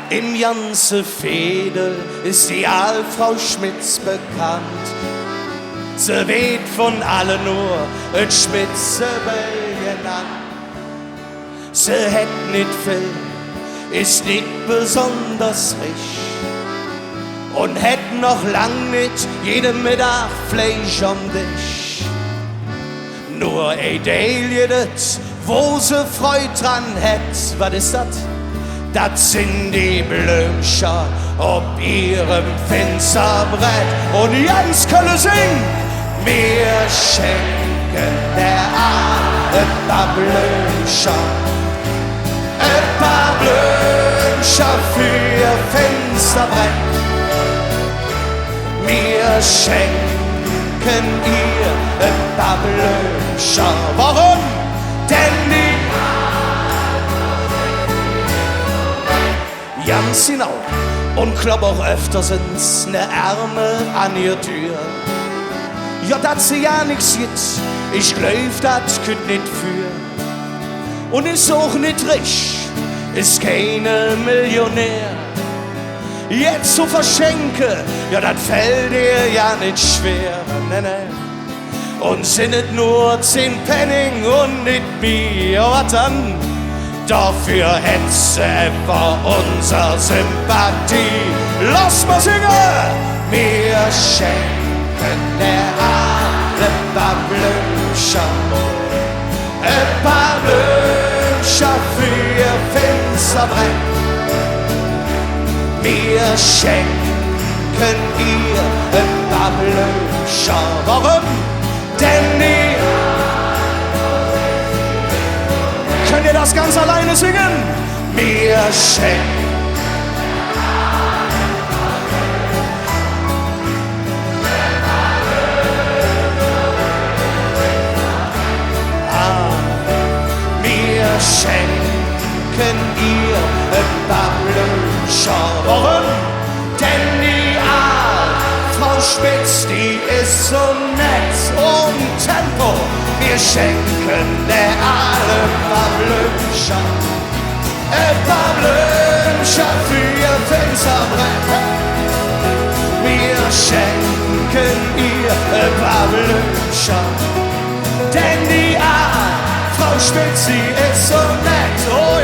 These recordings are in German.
Im ganze Veedel ist die Frau Schmitz bekannt. Sie weht von allen nur et Schmitzebell genannt. Sie hätt nit viel, ist nit besonders rich und hätt noch lang nit jeden Mittag Fleisch am Tisch. Nur ein Teil jedes, wo sie Freude dran hätt, was ist dat? Das sind die Blümchen ob ihrem Fensterbrett und Jens Kölle singt. Wir schenken der ein paar Blümchen, ein paar Blümchen für ihr Fensterbrett. Wir schenken ihr ein paar Blümchen. Warum? Denn die ganz genau und klopp auch öfters ins ne Ärmel an ihr Tür. Ja, dat sie ja nix jetzt, ich glaub, dat könnt nit für. Und ist auch nit rich, ist keine Millionär. Jetzt zu verschenken, ja, dat fällt ihr ja nit schwer, ne, ne. Und sind nicht nur 10 Pfennig und nit Bier, was dann? Dafür hätt sie etwa unsere Sympathie. Lass mal singen! Wir schenken der ein paar Blümchen, ein paar Blümchen für ihr Fensterbrett. Wir schenken ihr ein paar Blümchen. Warum? Denn die könnt ihr das ganz alleine singen? Wir schenken wir schenken ihr ein paar Blümchen. Warum? Denn die Frau Spitz, die ist so nett und Tempo. Wir schenken der ein paar Blümchen, ein paar Blümchen für ihr Fensterbrett. Wir schenken ihr ein paar Blümchen, denn die Frau Spitz, sie ist so nett, oh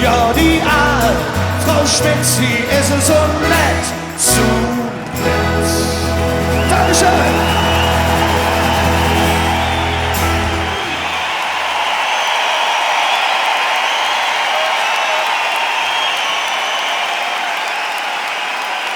ja, die Frau Spitz, sie ist so nett, zu nett. Dankeschön!